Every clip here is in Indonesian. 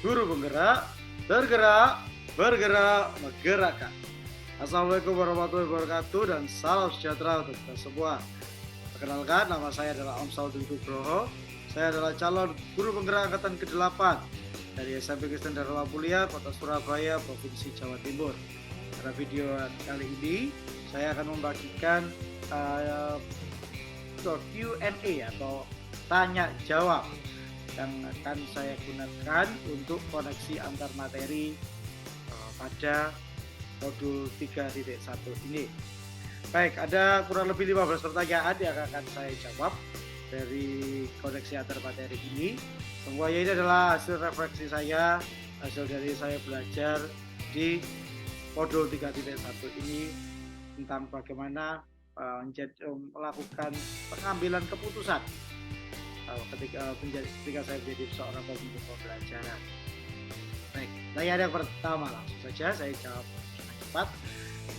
Guru penggerak, tergerak, bergerak, menggerakkan. Assalamualaikum warahmatullahi wabarakatuh dan salam sejahtera untuk kita semua. Perkenalkan, nama saya adalah Om Saudin Nugroho. Saya adalah calon guru penggerak angkatan ke-8 dari SMP Kristen Darul Mulia, Kota Surabaya, Provinsi Jawa Timur. Pada video kali ini, saya akan membagikan Q&A atau tanya jawab yang akan saya gunakan untuk koneksi antar materi pada modul 3.1 ini. Baik, ada kurang lebih 15 pertanyaan yang akan saya jawab dari koneksi antar materi ini. Semuanya ini adalah hasil refleksi saya, hasil dari saya belajar di modul 3.1 ini tentang bagaimana melakukan pengambilan keputusan ketika saya menjadi seorang pemimpin pembelajaran. Baik, pertanyaan yang pertama langsung saja saya jawab dengan cepat.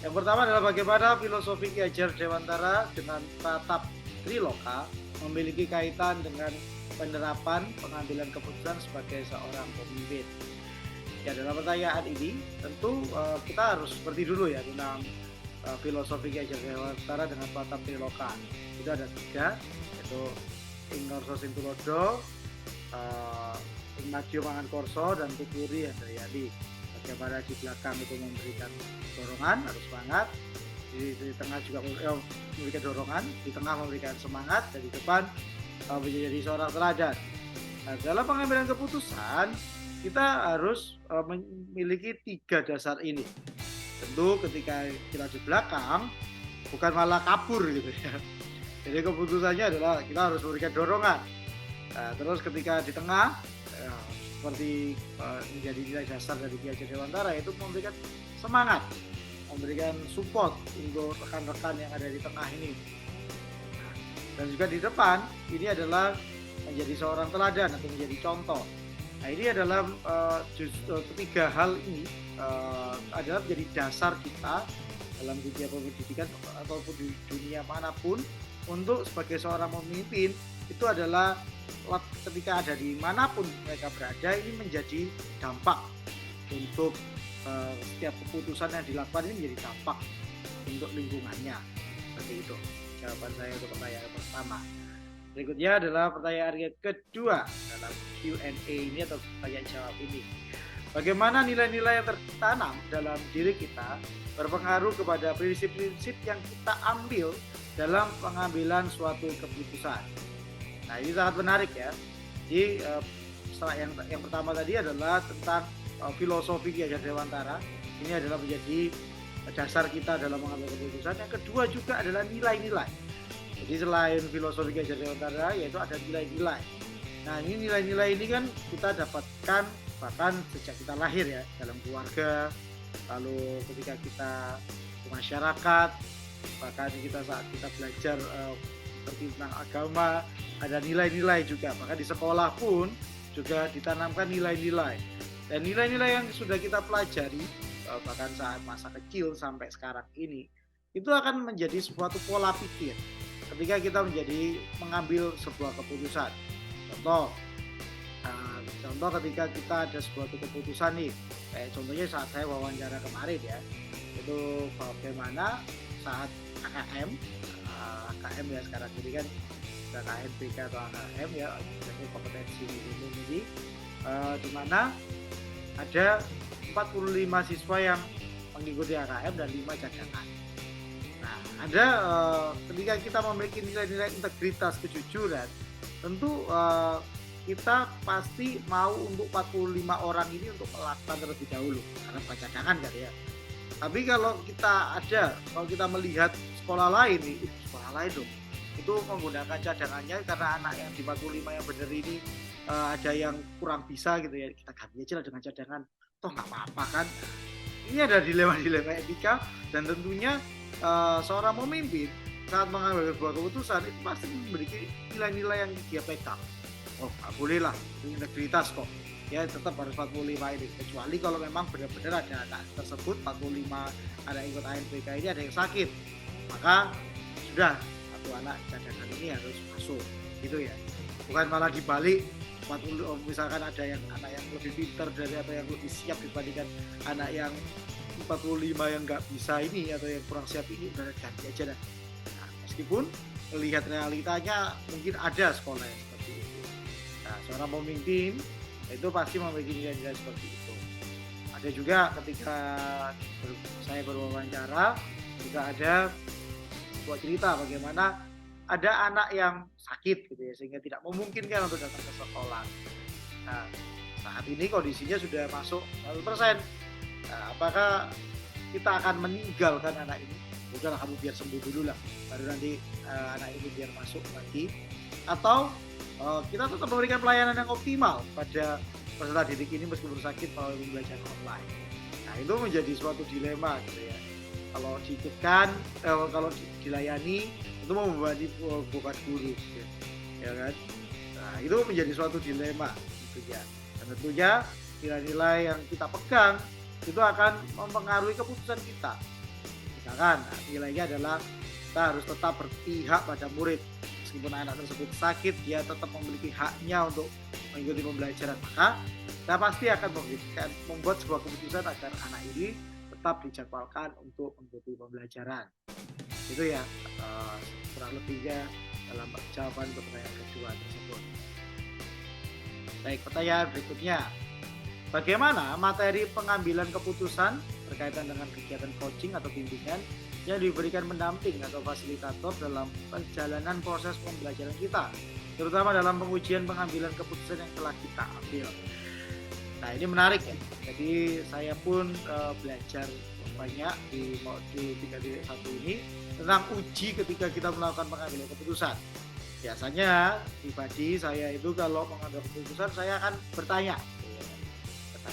Yang pertama adalah bagaimana filosofi Ki Hajar Dewantara dengan tatap Triloka memiliki kaitan dengan penerapan pengambilan keputusan sebagai seorang pemimpin. Ya, dalam pertanyaan ini tentu kita harus seperti dulu ya tentang filosofi Ki Hajar Dewantara dengan tatap Triloka. Itu ada 3, yaitu Ing Korso Sing Tulodo, Ing Madya Mangan Korso, dan Tuturi Handayani. Bagaimana di belakang itu memberikan dorongan, harus semangat, di tengah juga memberikan dorongan, di tengah memberikan semangat, dan di depan menjadi seorang teladan. Nah, dalam pengambilan keputusan kita harus memiliki 3 dasar ini. Tentu ketika kita di belakang bukan malah kabur gitu ya. Jadi keputusannya adalah kita harus memberikan dorongan. Nah, terus ketika di tengah seperti menjadi nilai dasar dari Ki Hajar Dewantara itu memberikan semangat, memberikan support untuk rekan-rekan yang ada di tengah ini. Dan juga di depan ini adalah menjadi seorang teladan atau menjadi contoh. Nah, ini adalah ketiga hal ini adalah menjadi dasar kita dalam dunia pendidikan ataupun di dunia manapun untuk sebagai seorang pemimpin. Itu adalah ketika ada di manapun mereka berada, ini menjadi dampak untuk setiap keputusan yang dilakukan, ini menjadi dampak untuk lingkungannya. Seperti itu jawaban saya untuk pertanyaan pertama. Berikutnya adalah pertanyaan yang kedua dalam Q&A ini atau tanya jawab ini. Bagaimana nilai-nilai yang tertanam dalam diri kita berpengaruh kepada prinsip-prinsip yang kita ambil dalam pengambilan suatu keputusan. Nah, ini sangat menarik ya. Jadi yang pertama tadi adalah tentang filosofi Ki Hajar Dewantara. Ini adalah menjadi dasar kita dalam mengambil keputusan. Yang kedua juga adalah nilai-nilai. Jadi selain filosofi Ki Hajar Dewantara, yaitu ada nilai-nilai. Nah, ini nilai-nilai ini kan kita dapatkan bahkan sejak kita lahir ya, dalam keluarga, lalu ketika kita ke masyarakat, bahkan kita saat kita belajar seperti tentang agama, ada nilai-nilai juga. Bahkan di sekolah pun juga ditanamkan nilai-nilai. Dan nilai-nilai yang sudah kita pelajari bahkan saat masa kecil sampai sekarang ini, itu akan menjadi suatu pola pikir ketika kita mengambil sebuah keputusan. Contoh ketika kita ada sebuah keputusan nih, kayak contohnya saat saya wawancara kemarin ya, itu bagaimana saat AKM ya sekarang ini kan KNPK atau AKM ya, jadi kompetensi minimum ini, di mana ada 45 siswa yang mengikuti AKM dan 5 cadangan. Nah, ada ketika kita memiliki nilai-nilai integritas, kejujuran, tentu kita pasti mau untuk 45 orang ini untuk melakukan terlebih dahulu karena cadangan kan ya. Tapi kalau kita melihat sekolah lain nih, sekolah lain dong, itu menggunakan cadangannya karena anak yang di 45 yang benar ini ada yang kurang bisa gitu ya, kita ganti aja lah dengan cadangan, toh nggak apa-apa kan. Ini ada dilema-dilema etika, dan tentunya seorang pemimpin saat mengambil sebuah keputusan itu pasti memiliki nilai-nilai yang dia pegang. Oh nggak boleh lah, itu integritas kok. Ya tetap harus 45 ini, kecuali kalau memang benar-benar ada anak tersebut 45 anak ikut ANPK ini ada yang sakit, maka sudah satu anak cadangan ini harus masuk gitu ya. Bukan malah dibalik, misalkan ada yang anak yang lebih pintar dari atau yang lebih siap dibandingkan anak yang 45 yang nggak bisa ini atau yang kurang siap ini, udah ganti aja dah. Nah, meskipun melihat realitanya mungkin ada sekolah yang seperti itu. Nah, seorang pemimpin itu pasti memiliki nilai-nilai seperti itu. Ada juga ketika saya berwawancara juga ada sebuah cerita bagaimana ada anak yang sakit gitu ya, sehingga tidak memungkinkan untuk datang ke sekolah. Nah, saat ini kondisinya sudah masuk 100%. Nah, apakah kita akan meninggalkan anak ini? Udahlah, kamu biar sembuh dulu lah, baru nanti anak ini biar masuk lagi. Atau kita tetap memberikan pelayanan yang optimal pada peserta didik ini meskipun sakit melalui pembelajaran online. Nah, itu menjadi suatu dilema gitu ya. Kalau diikutkan, kalau dilayani itu membebani beban guru, gitu, ya kan? Nah, itu menjadi suatu dilema, gitu ya. Dan tentunya nilai-nilai yang kita pegang itu akan mempengaruhi keputusan kita. Misalkan nilainya adalah kita harus tetap berpihak pada murid. Meskipun anak tersebut sakit, dia tetap memiliki haknya untuk mengikuti pembelajaran. Maka kita pasti akan membuat sebuah keputusan agar anak ini tetap dijadwalkan untuk mengikuti pembelajaran. Itu ya kurang lebihnya dalam jawaban pertanyaan kedua tersebut. Baik, pertanyaan berikutnya. Bagaimana materi pengambilan keputusan berkaitan dengan kegiatan coaching atau bimbingan yang diberikan pendamping atau fasilitator dalam perjalanan proses pembelajaran kita, terutama dalam pengujian pengambilan keputusan yang telah kita ambil? Nah, ini menarik ya. Jadi saya pun belajar banyak di 3.1 ini tentang uji ketika kita melakukan pengambilan keputusan. Biasanya pribadi saya itu kalau mengambil keputusan saya akan bertanya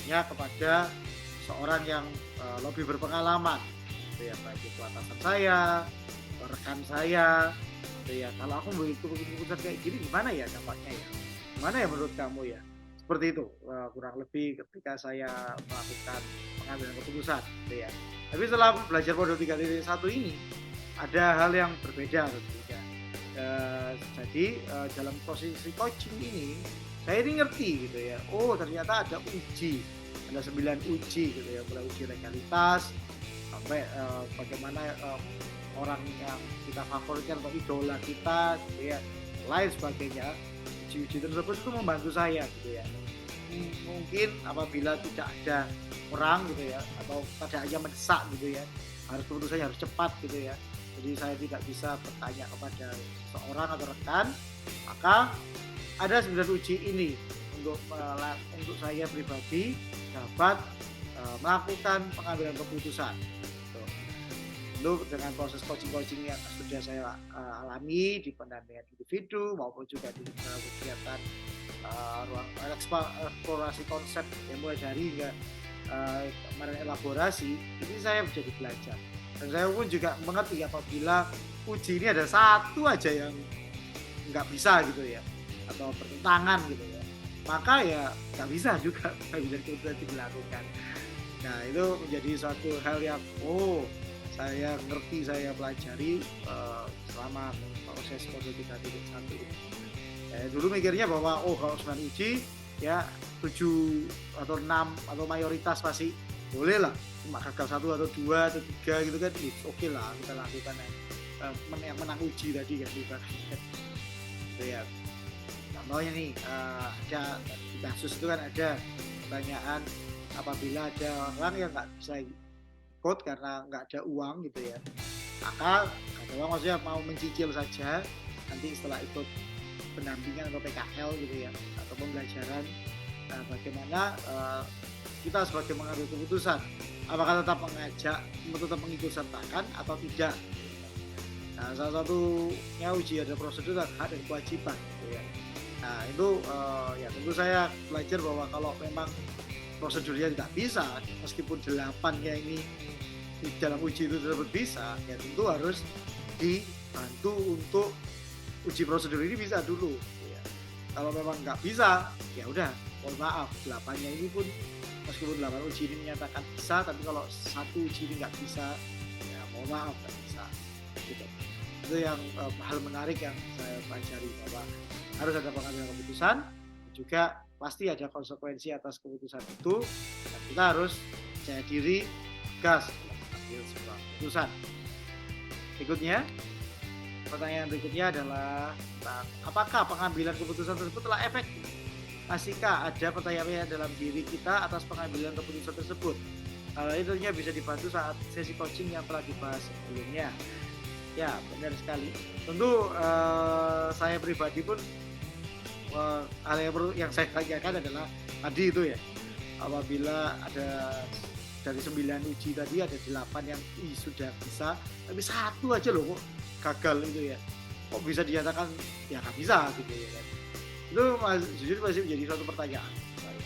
kepada seorang yang lebih berpengalaman, gitu ya, baik itu atasan saya, rekan saya, gitu ya. Kalau aku memiliki keputusan kayak gini, gimana ya dampaknya ya? Gimana ya menurut kamu ya? Seperti itu kurang lebih ketika saya melakukan pengambilan keputusan, gitu ya. Tapi setelah belajar modul 3.1 ini ada hal yang berbeda tentunya. Jadi dalam posisi coaching ini saya ini ngerti gitu ya. Oh, ternyata ada uji, ada 9 uji gitu ya, mulai uji legalitas sampai bagaimana orang yang kita favoritkan atau idola kita gitu ya, lain sebagainya. Uji-uji tersebut itu membantu saya gitu ya. Mungkin apabila tidak ada orang gitu ya, atau keadaannya mendesak gitu ya, harus keputusannya harus cepat gitu ya. Jadi saya tidak bisa bertanya kepada seorang atau rekan, maka ada 9 uji ini untuk saya pribadi dapat melakukan pengambilan keputusan. Lalu dengan proses coaching yang sudah saya alami di pendampingan individu maupun juga di kegiatan ruang eksplorasi konsep yang mulai dari hingga kemarin elaborasi, ini saya menjadi belajar. Dan saya pun juga mengerti apabila uji ini ada satu aja yang nggak bisa gitu ya, atau bertentangan gitu ya, maka ya nggak bisa juga keputusan dilakukan. Nah, itu menjadi suatu hal yang saya ngerti, saya pelajari selama proses modul 3.1 ini. Dulu mikirnya bahwa kalau 9 uji ya 7 atau 6 atau mayoritas pasti boleh lah, cuma gagal 1 atau 2 atau 3 gitu kan, oke lah kita lakukan yang menang uji tadi kan gitu ya. Contohnya nih ada di kasus itu kan ada pertanyaan, apabila ada orang yang nggak bisa ikut karena nggak ada uang gitu ya, maka nggak ada uang maksudnya mau mencicil saja nanti setelah ikut pendampingan atau PKL gitu ya, atau pembelajaran, bagaimana kita sebagai mengambil keputusan apakah tetap mengikut sertakan atau tidak. Nah, salah satunya uji ada prosedur dan hak dan kewajiban gitu ya. Nah, itu ya tentu saya belajar bahwa kalau memang prosedurnya tidak bisa, meskipun 8-nya ini di dalam uji itu tersebut bisa, ya tentu harus dibantu untuk uji prosedur ini bisa dulu ya. Kalau memang nggak bisa, ya udah mohon maaf, 8-nya ini pun meskipun 8 uji ini menyatakan bisa, tapi kalau 1 uji ini nggak bisa, ya mohon maaf nggak bisa gitu. Itu yang hal menarik yang saya pelajari, bahwa harus ada pengambilan keputusan juga pasti ada konsekuensi atas keputusan itu, dan kita harus percaya diri, gas dalam mengambil sebuah keputusan. Berikutnya, pertanyaan berikutnya adalah apakah pengambilan keputusan tersebut telah efektif? Masihkah ada pertanyaan dalam diri kita atas pengambilan keputusan tersebut? Hal ini tentunya bisa dibantu saat sesi coaching yang telah dibahas sebelumnya. Ya, benar sekali. Tentu saya pribadi pun hal yang saya tanyakan adalah tadi itu ya, apabila ada dari 9 uji tadi ada 8 yang sudah bisa, tapi 1 aja loh kok gagal itu ya, kok bisa dinyatakan ya nggak bisa gitu ya kan. Itu jujur masih menjadi suatu pertanyaan saya.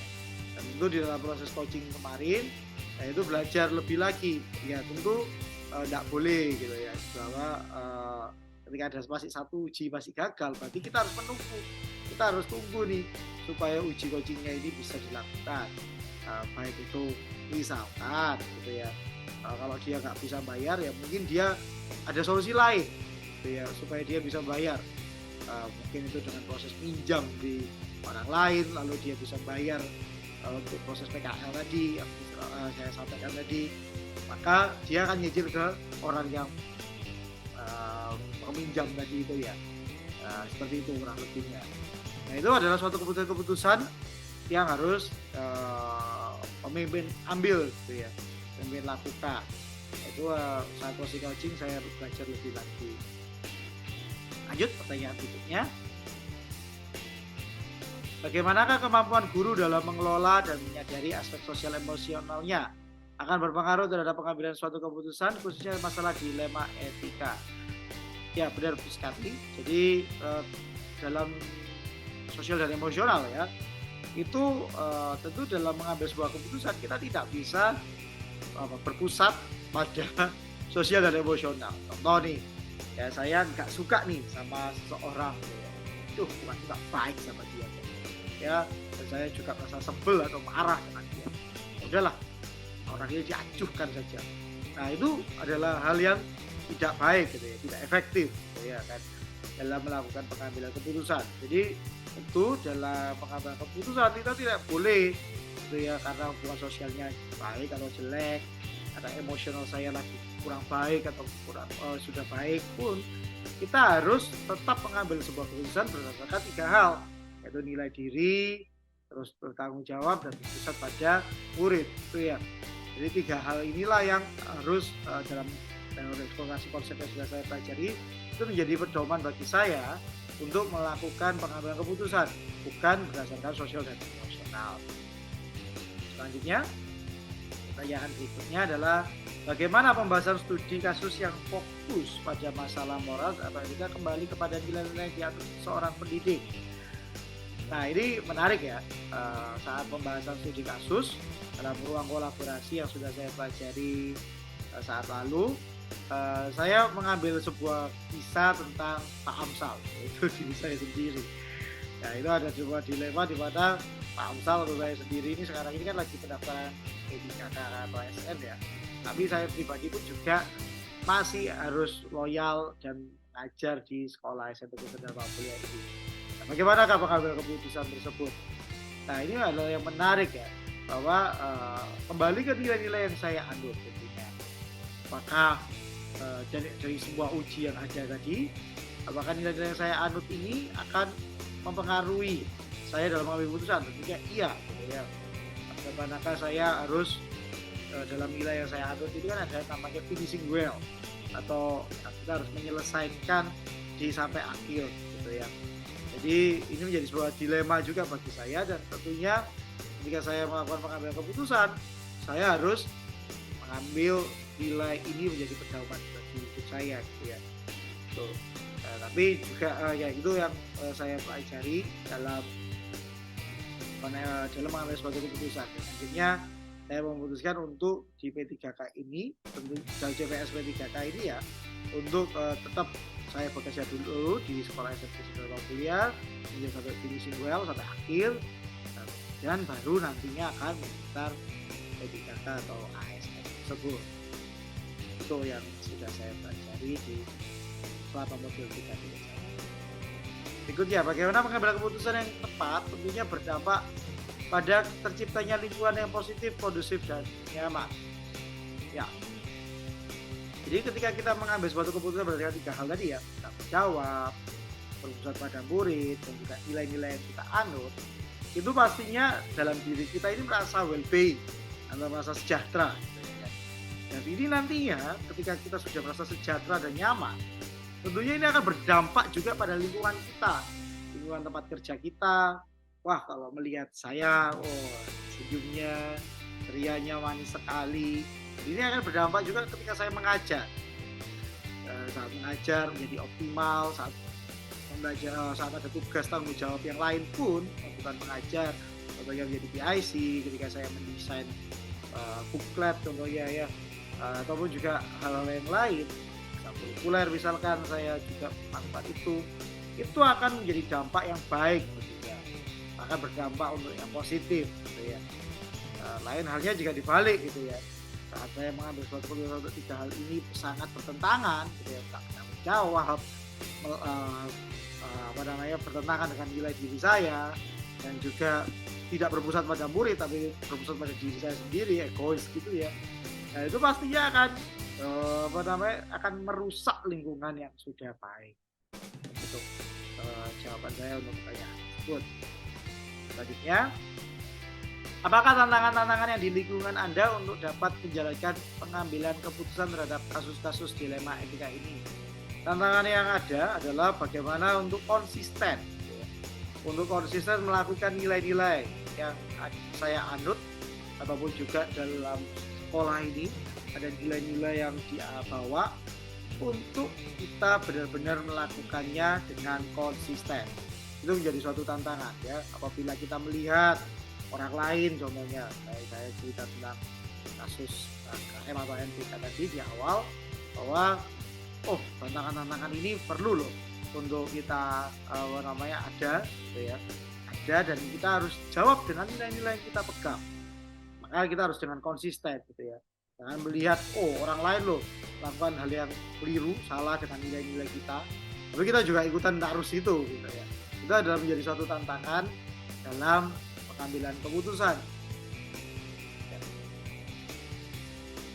Dan tentu di dalam proses coaching kemarin saya itu belajar lebih lagi ya, tentu tidak boleh gitu ya, bahwa ketika ada masih 1 uji masih gagal, berarti kita harus menunggu, kita harus tunggu nih supaya uji coachingnya ini bisa dilakukan. Baik itu misalkan gitu ya, kalau dia nggak bisa bayar ya mungkin dia ada solusi lain gitu ya, supaya dia bisa bayar. Mungkin itu dengan proses pinjam di orang lain, lalu dia bisa bayar untuk proses PKL tadi yang saya sampaikan tadi, maka dia akan nyicil ke orang yang peminjam tadi itu ya. Seperti itu kurang lebihnya. Nah, itu adalah suatu keputusan-keputusan yang harus pemimpin ambil gitu ya, pemimpin lakukan. Itu saat proses coaching saya belajar lebih lagi. Lanjut pertanyaan berikutnya. Bagaimanakah kemampuan guru dalam mengelola dan menyadari aspek sosial emosionalnya akan berpengaruh terhadap pengambilan suatu keputusan, khususnya masalah dilema etika? Ya, benar sekali. Jadi dalam sosial dan emosional ya, itu tentu dalam mengambil sebuah keputusan kita tidak bisa berpusat pada sosial dan emosional. Contoh nih, ya saya nggak suka nih sama seseorang, ya. Bukan nggak baik sama dia, ya. Dan saya juga merasa sebel atau marah dengan dia. Udahlah, orang ini diacuhkan saja. Nah, itu adalah hal yang tidak baik gitu ya, tidak efektif gitu ya kan, dalam melakukan pengambilan keputusan. Jadi tentu dalam pengambilan keputusan kita tidak boleh gitu ya, karena hubungan sosialnya baik atau jelek, atau emosional saya lagi kurang baik atau kurang sudah baik pun, kita harus tetap mengambil sebuah keputusan berdasarkan 3 hal, yaitu nilai diri, terus bertanggung jawab, dan berpusat pada murid itu ya. Jadi 3 hal inilah yang harus dalam eksplorasi konsep yang sudah saya pelajari itu menjadi pedoman bagi saya untuk melakukan pengambilan keputusan, bukan berdasarkan sosial dan emosional. Selanjutnya, pertanyaan berikutnya adalah bagaimana pembahasan studi kasus yang fokus pada masalah moral atau etika kembali kepada nilai-nilai diatur seorang pendidik. Nah, ini menarik ya, saat pembahasan studi kasus dalam ruang kolaborasi yang sudah saya pelajari saat lalu, saya mengambil sebuah kisah tentang Pak Amsal, itu diri saya sendiri. Nah, itu ada sebuah dilema di mana Pak Amsal atau saya sendiri ini sekarang ini kan lagi pendaftaran PDKK atau ASN ya. Tapi saya pribadi pun juga masih harus loyal dan ngajar di sekolah SMP Negeri Papua ini. Nah, bagaimanakah pengambil keputusan tersebut? Nah, ini adalah yang menarik ya, bahwa kembali ke nilai-nilai yang saya anut tentunya. Maka dari sebuah uji yang ada tadi, apakah nilai-nilai yang saya anut ini akan mempengaruhi saya dalam mengambil keputusan? Tentunya iya gitu ya. Bagaimanakah saya harus dalam nilai yang saya anut itu kan ada namanya finishing well, atau kita harus menyelesaikan sampai akhir gitu ya. Jadi ini menjadi sebuah dilema juga bagi saya, dan tentunya ketika saya melakukan pengambilan keputusan, saya harus mengambil nilai ini menjadi pedoman bagi hidup saya gitu ya. Tuh. Tapi juga ya itu yang saya pelajari dalam mengambil suatu keputusan. Akhirnya saya memutuskan untuk di P3K ini, tentu CPS P3K ini ya, untuk tetap saya bekerja dulu di sekolah SMP Negeri Kuliah sampai finishing well sampai akhir, dan baru nantinya akan mendaftar P3K atau ASN tersebut. Itu yang sudah saya pelajari di selama modul 3 ini. Berikutnya, bagaimana mengambil keputusan yang tepat tentunya berdampak pada terciptanya lingkungan yang positif, kondusif, dan nyaman. Ya, jadi ketika kita mengambil suatu keputusan berdasarkan 3 hal tadi ya, tanggung jawab, berpusat pada murid, dan juga nilai-nilai yang kita anut, itu pastinya dalam diri kita ini merasa well-being atau merasa sejahtera. Dan ini nantinya ketika kita sudah merasa sejahtera dan nyaman, tentunya ini akan berdampak juga pada lingkungan kita, lingkungan tempat kerja kita. Wah, kalau melihat saya, senyumnya, cerianya manis sekali. Ini akan berdampak juga ketika saya mengajar. Saat mengajar menjadi optimal, saat ada tugas tanggung jawab yang lain pun, bukan mengajar, contohnya menjadi PIC, ketika saya mendesain booklet contohnya ya, ataupun juga hal-hal yang lain, populer misalkan saya juga melakukan itu akan menjadi dampak yang baik, gitu ya. Akan berdampak untuk yang positif, gitu ya. Lain halnya jika dibalik, gitu ya. Saat saya mengambil suatu keputusan untuk 3 hal ini sangat bertentangan, gitu ya, tanggung jawab, bertentangan dengan nilai diri saya, dan juga tidak berpusat pada murid tapi berpusat pada diri saya sendiri, egois gitu ya. Nah, itu pastinya akan merusak lingkungan yang sudah baik. Itu jawaban saya untuk pertanyaan tersebut. Selanjutnya, apakah tantangan-tantangan yang di lingkungan Anda untuk dapat menjalankan pengambilan keputusan terhadap kasus-kasus dilema etika ini? Tantangan yang ada adalah bagaimana untuk konsisten melakukan nilai-nilai yang saya anut, ataupun juga dalam sekolah ini ada nilai-nilai yang dibawa untuk kita benar-benar melakukannya dengan konsisten. Itu menjadi suatu tantangan ya. Apabila kita melihat orang lain, contohnya saya cerita tentang kasus KM atau NPK tadi di awal, bahwa tantangan-tantangan ini perlu loh untuk kita ada, gitu ya. Ada, dan kita harus jawab dengan nilai-nilai yang kita pegang. Maka kita harus dengan konsisten, gitu ya. Jangan melihat orang lain loh melakukan hal yang keliru, salah dengan nilai-nilai kita, tapi kita juga ikutan arus itu, gitu ya. Itu adalah menjadi suatu tantangan dalam pengambilan keputusan.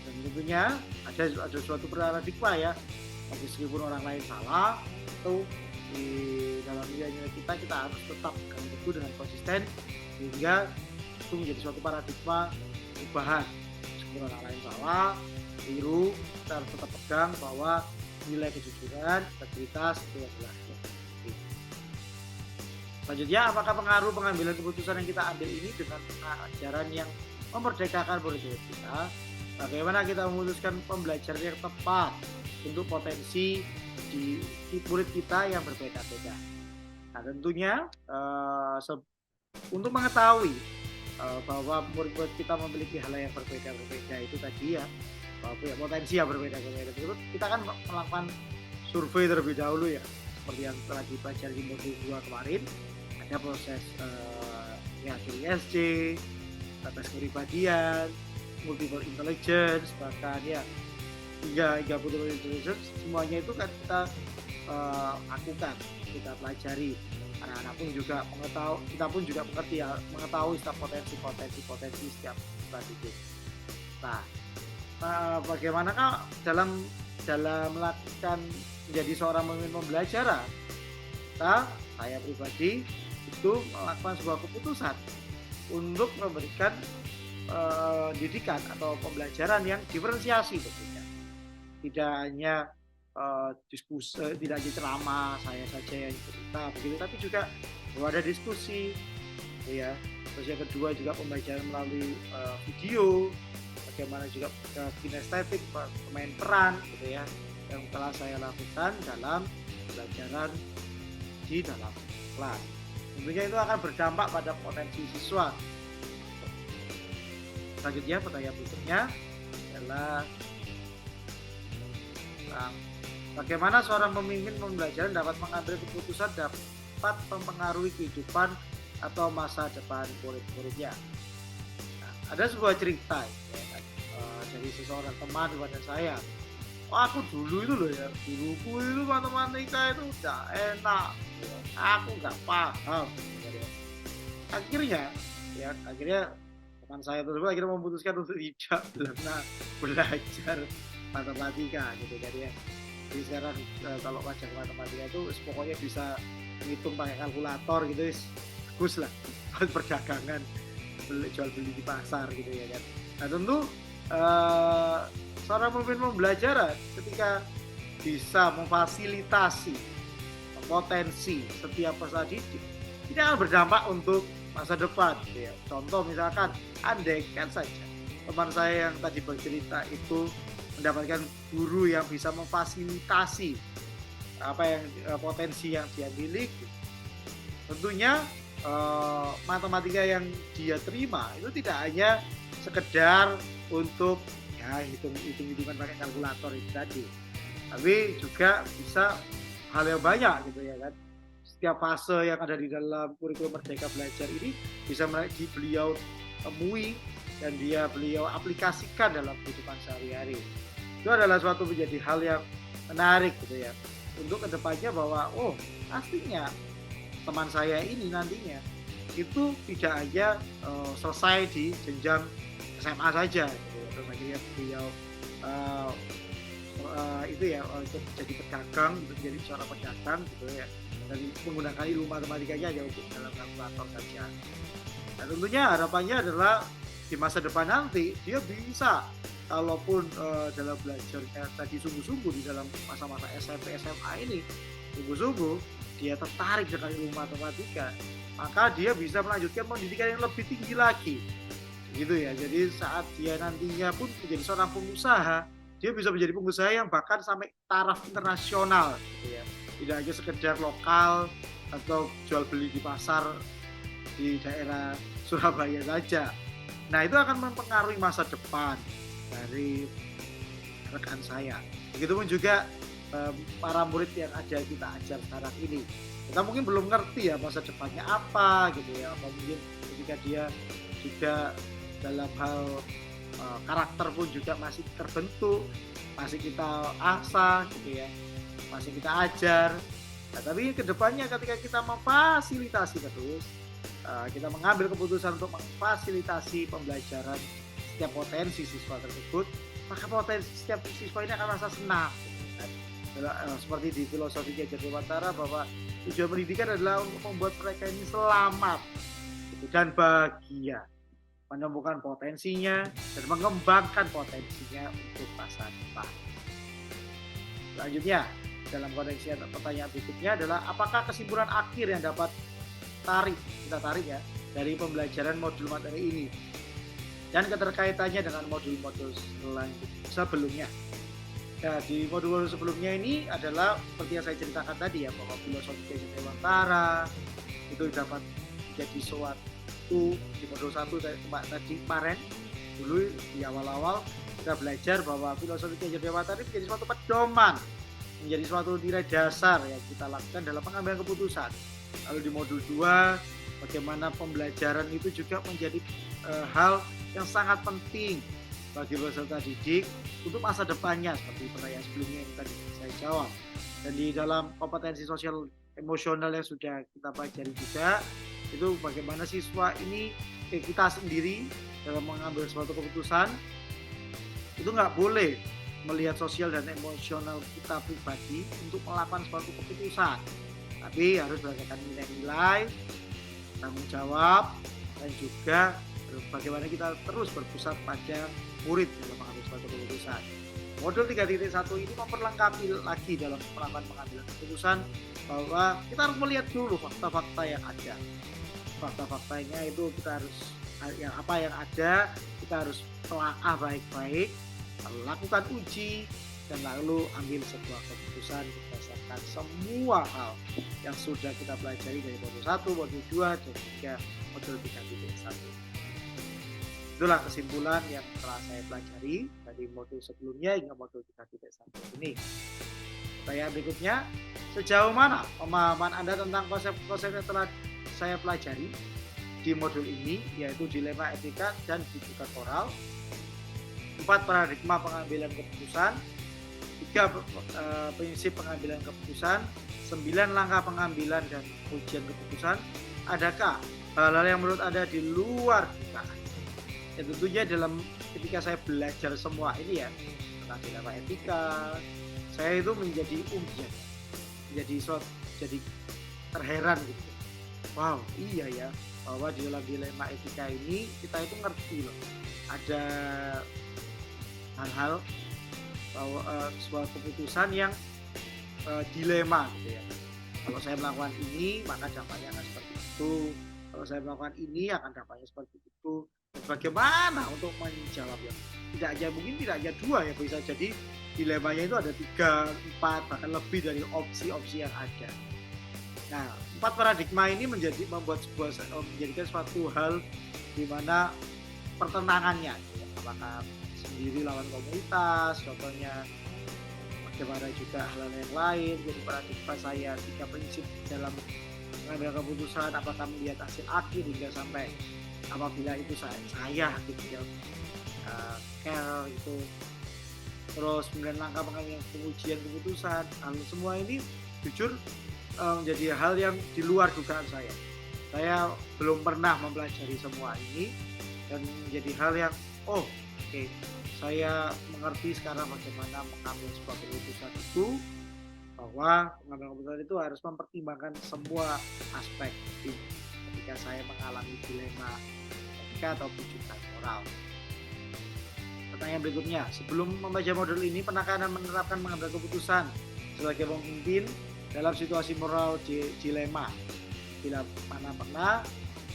Dan tentunya ada suatu paradigma ya, meskipun orang lain salah, itu di dalam nilai-nilai kita harus tetap pegang teguh dengan konsisten, sehingga itu menjadi suatu paradigma perubahan. Meskipun orang lain salah, keliru, kita harus tetap pegang bahwa nilai kejujuran, integritas itu adalah selanjutnya. Apakah pengaruh pengambilan keputusan yang kita ambil ini dengan ajaran yang memerdekakan murid kita? Bagaimana kita memutuskan pembelajaran yang tepat untuk potensi di murid kita yang berbeda-beda? Nah, tentunya untuk mengetahui bahwa murid-murid kita memiliki hal yang berbeda-beda itu tadi ya, punya potensi yang berbeda-beda itu, kita kan melakukan survei terlebih dahulu ya, seperti yang telah dipelajari di modul 2 kemarin. Ada proses dari SC, tes kepribadian, multiple intelligence, bahkan ya hingga multiple intelligence, semuanya itu kan kita lakukan, kita pelajari. Anak-anak pun juga kita pun juga mengetahui setiap potensi setiap individu. Nah, bagaimanakah dalam melakukan menjadi seorang pemimpin pembelajaran? Saya pribadi itu melakukan sebuah keputusan untuk memberikan didikan atau pembelajaran yang diferensiasi tentunya. Tidak hanya diskusi, tidak hanya ceramah saya saja yang cerita begitu, tapi juga ada diskusi, ya. Terus yang kedua juga pembelajaran melalui video, bagaimana juga kinestetik, pemain peran, gitu ya, yang telah saya lakukan dalam pembelajaran di dalam kelas. Tentunya itu akan berdampak pada potensi siswa. Selanjutnya, pertanyaan berikutnya adalah bagaimana seorang pemimpin pembelajaran dapat mengambil keputusan dapat mempengaruhi kehidupan atau masa depan murid-muridnya. Nah, ada sebuah cerita ya, dari seseorang teman kepada saya. oh, aku dulu itu loh ya, guruku itu matematika itu udah enak, aku nggak paham. Akhirnya teman saya tersebut akhirnya memutuskan untuk tidak belajar matematika gitu kan ya. Jadi sekarang kalau belajar matematika itu pokoknya bisa menghitung pakai kalkulator gitu, bagus lah buat perdagangan, jual beli di pasar gitu ya kan. Nah tentu seorang pemimpin pembelajaran ketika bisa memfasilitasi potensi setiap peserta didik, ini akan berdampak untuk masa depan gitu ya. Contoh misalkan andaikan saja teman saya yang tadi bercerita itu mendapatkan guru yang bisa memfasilitasi apa yang potensi yang dia miliki, tentunya matematika yang dia terima itu tidak hanya sekedar untuk ya hitung-hitungan pakai kalkulator itu tadi, tapi juga bisa hal yang banyak gitu ya kan. Setiap fase yang ada di dalam kurikulum Merdeka Belajar ini bisa beliau temui dan beliau aplikasikan dalam kehidupan sehari-hari. Itu adalah suatu menjadi hal yang menarik gitu ya, untuk kedepannya bahwa pastinya teman saya ini nantinya itu tidak hanya selesai di jenjang SMA saja gitu ya. Terus akhirnya beliau itu ya untuk jadi pedagang, untuk jadi seorang pedagang gitu ya, dan menggunakan ilmu matematikanya aja untuk dalam kalkulator saja. Dan tentunya harapannya adalah di masa depan nanti dia bisa, kalaupun dalam belajarnya tadi sungguh-sungguh di dalam masa-masa SMP SMA ini sungguh-sungguh dia tertarik dengan ilmu matematika, maka dia bisa melanjutkan pendidikan yang lebih tinggi lagi gitu ya. Jadi saat dia nantinya pun menjadi seorang pengusaha, dia bisa menjadi pengusaha yang bahkan sampai taraf internasional gitu ya. Tidak hanya sekedar lokal atau jual beli di pasar di daerah Surabaya saja. Nah itu akan mempengaruhi masa depan dari rekan saya. Begitupun juga para murid yang ada kita ajar sekarang ini. Kita mungkin belum ngerti ya masa depannya apa gitu ya. Apa mungkin ketika dia juga dalam hal karakter pun juga masih terbentuk, masih kita asah gitu ya, masih kita ajar. Nah, tapi kedepannya ketika kita memfasilitasi terus, kita mengambil keputusan untuk memfasilitasi pembelajaran setiap potensi siswa tersebut, maka potensi setiap siswa ini akan merasa senang. Seperti di filosofi Ki Hajar Dewantara bahwa tujuan pendidikan adalah untuk membuat mereka ini selamat gitu, dan bahagia, menemukan potensinya dan mengembangkan potensinya untuk masa depan. Selanjutnya, dalam koneksi pertanyaan berikutnya adalah apakah kesimpulan akhir yang dapat kita tarik ya dari pembelajaran modul materi ini dan keterkaitannya dengan modul-modul sebelumnya. Nah, di modul sebelumnya ini adalah seperti yang saya ceritakan tadi ya, bahwa filosofi Ki Hajar Dewantara itu dapat menjadi suatu di modul 1 tadi kemarin dulu di awal-awal kita belajar bahwa filosofi Ki Hajar Dewantara ini menjadi suatu pedoman, menjadi suatu nilai dasar yang kita lakukan dalam pengambilan keputusan. Lalu di modul 2 bagaimana pembelajaran itu juga menjadi hal yang sangat penting bagi peserta didik untuk masa depannya, seperti pertanyaan sebelumnya yang tadi saya jawab. Dan di dalam kompetensi sosial emosional yang sudah kita pelajari juga, itu bagaimana siswa ini kita sendiri dalam mengambil suatu keputusan itu nggak boleh melihat sosial dan emosional kita pribadi untuk melakukan suatu keputusan, tapi harus berdasarkan nilai-nilai, tanggung jawab, dan juga bagaimana kita terus berpusat pada murid dalam mengambil suatu keputusan. Modul 3.1 ini memperlengkapi lagi dalam melakukan pengambilan keputusan bahwa kita harus melihat dulu fakta-fakta yang ada. Fakta-faktanya itu kita harus apa yang ada, kita harus telaah baik-baik, lakukan uji, dan lalu ambil sebuah keputusan berdasarkan semua hal yang sudah kita pelajari dari modul 1, modul 2, dan juga modul 3.1. Itulah kesimpulan yang telah saya pelajari dari modul sebelumnya hingga modul 3.1 ini. Pertanyaan berikutnya, sejauh mana pemahaman Anda tentang konsep-konsep yang telah saya pelajari di modul ini, yaitu dilema etika dan didikan moral, 4 paradigma pengambilan keputusan, prinsip pengambilan keputusan, 9 langkah pengambilan dan ujian keputusan. Adakah hal-hal yang menurut Anda di luar dugaan? Ya tentunya ketika saya belajar semua ini ya tentang dilema etika, saya itu menjadi jadi terheran gitu. Wow, iya ya, bahwa di dalam dilema etika ini kita itu ngerti loh. Ada hal-hal bahwa sebuah keputusan yang dilema gitu ya. Kalau saya melakukan ini maka dampaknya akan seperti itu. Kalau saya melakukan ini akan dampaknya seperti itu. Dan bagaimana untuk menjawabnya? Mungkin tidak hanya 2 ya, bisa jadi dilemanya itu ada 3, 4 bahkan lebih dari opsi-opsi yang ada. Nah, 4 paradigma ini menjadikan suatu hal di mana pertentangannya, ya, apakah sendiri lawan komunitas, contohnya bagaimana juga hal yang lain. Jadi paradigma saya 3 prinsip dalam mengambil keputusan, apakah melihat hasil akhir hingga sampai apabila itu saya gitu ya, care itu, terus 9 langkah pengambilan pengujian keputusan. Semua ini jujur menjadi hal yang di luar dugaan saya. Saya belum pernah mempelajari semua ini dan menjadi hal yang oke, saya mengerti sekarang bagaimana mengambil sebuah keputusan itu, bahwa mengambil keputusan itu harus mempertimbangkan semua aspek ini ketika saya mengalami dilema etika ataupun juga moral. Pertanyaan berikutnya, sebelum membaca modul ini, pernahkah Anda menerapkan mengambil keputusan sebagai pemimpin dalam situasi moral dilema? Bila mana pernah,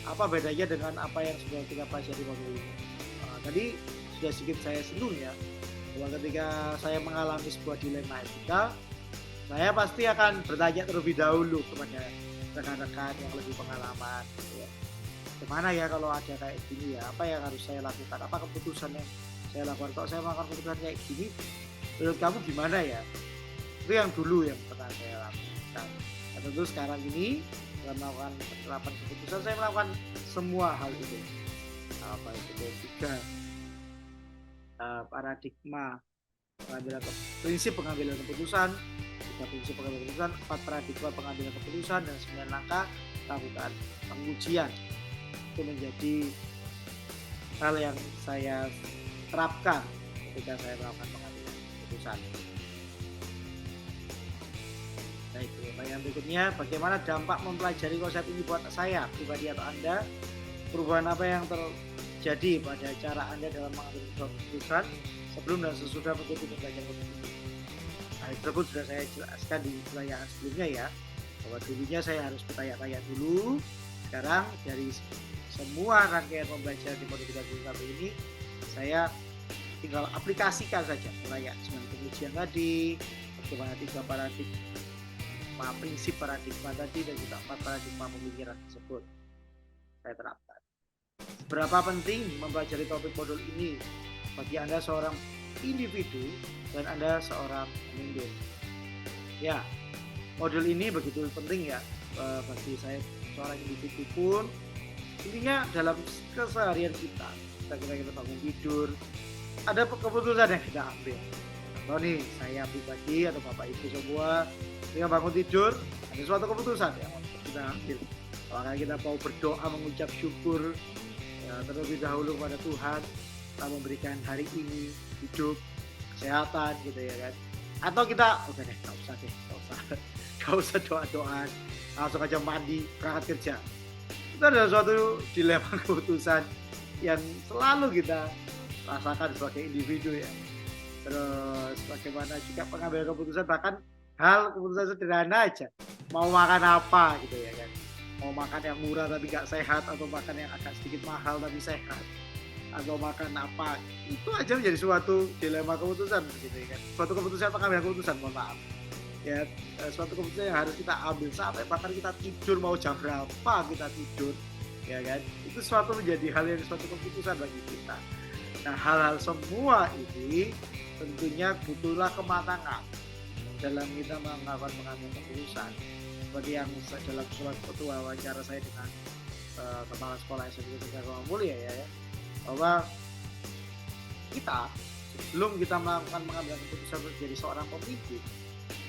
apa bedanya dengan apa yang sudah kita pelajari modul ini? Tadi sudah sedikit saya singgung ya, bahwa ketika saya mengalami sebuah dilema etika, saya pasti akan bertanya terlebih dahulu kepada rekan-rekan yang lebih pengalaman gitu ya. Gimana ya kalau ada kayak gini ya, apa yang harus saya lakukan, apa keputusan yang saya lakukan, kalau saya melakukan keputusan kayak gini menurut kamu gimana ya? Itu yang dulu yang pernah saya lakukan. Nah, tentu sekarang ini dalam melakukan penerapan keputusan, saya melakukan semua hal itu, baik itu 3 paradigma pengambilan prinsip pengambilan keputusan, 3 prinsip pengambilan keputusan, 4 paradigma pengambilan keputusan, dan 9 langkah lakukan pengujian. Itu menjadi hal yang saya terapkan ketika saya melakukan pengambilan keputusan. Baik, pertanyaan berikutnya, bagaimana dampak mempelajari konsep ini buat saya pribadi atau Anda? Perubahan apa yang terjadi pada cara Anda dalam mengambil keputusan sebelum dan sesudah mengikuti pembelajaran modul ini? Nah, itu pun sudah saya jelaskan di pertanyaan sebelumnya ya, bahwa dulunya saya harus bertanya-tanya dulu. Sekarang dari semua rangkaian pembelajaran di modul 31 ini, saya tinggal aplikasikan saja mulai sebenarnya pengujian tadi, bagaimana 3 paradigma, prinsip paradigma tadi, dan juga 4 paradigma pemikiran tersebut saya terapkan. Seberapa penting mempelajari topik modul ini bagi Anda seorang individu dan Anda seorang pemimpin? Ya, modul ini begitu penting ya bagi saya seorang individu pun. Intinya dalam keseharian kita bangun tidur, ada keputusan yang kita ambil. Atau nih, saya pribadi atau Bapak Ibu semua, ketika bangun tidur, ada suatu keputusan yang kita ambil. Apakah kita mau berdoa mengucap syukur ya, terlebih dahulu kepada Tuhan telah memberikan hari ini hidup, kesehatan gitu ya kan? Atau kita oke deh, gak usah doa-doa, langsung aja mandi, berangkat kerja. Itu adalah suatu dilema keputusan yang selalu kita rasakan sebagai individu ya. Terus bagaimana juga pengambilan keputusan, bahkan hal keputusan sederhana aja, mau makan apa gitu ya kan, mau makan yang murah tapi gak sehat, atau makan yang agak sedikit mahal tapi sehat, atau makan apa, itu aja menjadi suatu dilema keputusan gitu ya kan. Suatu keputusan, pengambilan keputusan, mohon maaf ya, suatu keputusan yang harus kita ambil, sampai bahkan kita tidur mau jam berapa kita tidur ya kan, itu suatu menjadi hal yang suatu keputusan bagi kita. Nah, hal-hal semua ini tentunya butuhlah kematangan dalam kita melakukan pengambilan keputusan. Seperti yang dalam surat wawancara saya dengan kepala sekolah SMP Negeri Mulia ya, bahwa kita sebelum kita mengambil keputusan untuk jadi seorang pemimpin,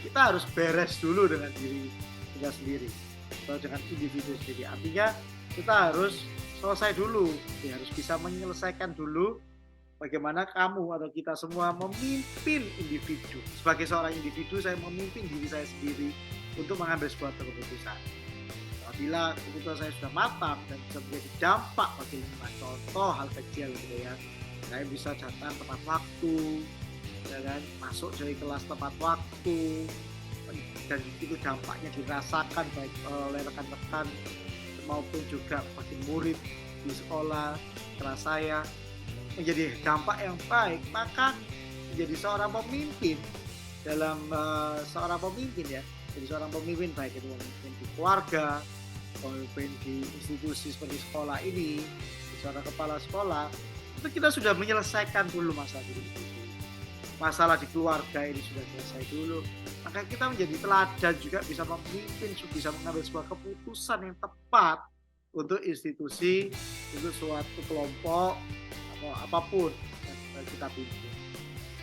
kita harus beres dulu dengan diri kita sendiri atau dengan individu sendiri. Artinya kita harus selesai dulu, ya, harus bisa menyelesaikan dulu bagaimana kamu atau kita semua memimpin individu. Sebagai seorang individu, saya memimpin diri saya sendiri untuk mengambil sebuah keputusan. Apabila keputusan saya sudah matang dan bisa menjadi dampak bagi lingkungan, contoh hal kecil gitu ya, saya bisa datang tepat waktu, ya kan, masuk dari kelas tepat waktu, dan itu dampaknya dirasakan baik oleh rekan-rekan maupun juga bagi murid di sekolah, kelas saya, menjadi dampak yang baik. Maka menjadi seorang pemimpin dalam seorang pemimpin ya, jadi seorang pemimpin baik itu memimpin di keluarga, pemimpin di institusi seperti sekolah ini, seorang kepala sekolah, itu kita sudah menyelesaikan dulu masalah itu. Masalah di keluarga ini sudah selesai dulu, maka kita menjadi teladan juga, bisa memimpin, bisa mengambil sebuah keputusan yang tepat untuk institusi, untuk suatu kelompok atau apapun yang kita pimpin.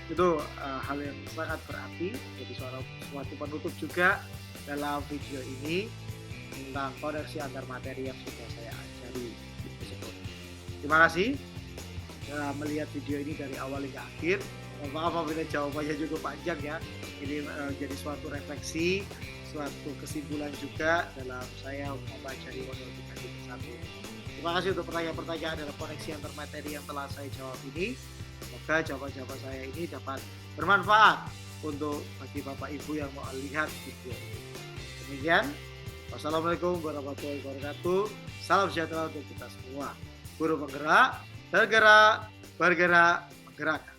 Itu hal yang sangat berarti. Jadi suatu penutup juga dalam video ini tentang koneksi antar materi yang sudah saya ajari tersebut. Terima kasih melihat video ini dari awal hingga akhir. Maaf apabila jawabannya cukup panjang ya. Ini jadi suatu refleksi, suatu kesimpulan juga dalam saya mempelajari modul 3.1. Terima kasih untuk pertanyaan-pertanyaan dalam koneksi antar materi yang telah saya jawab ini. Semoga jawaban-jawaban saya ini dapat bermanfaat untuk bagi Bapak Ibu yang mau lihat video ini. Demikian, wassalamualaikum warahmatullahi wabarakatuh. Salam sejahtera untuk kita semua. Guru penggerak, bergerak, bergerak, menggerakkan.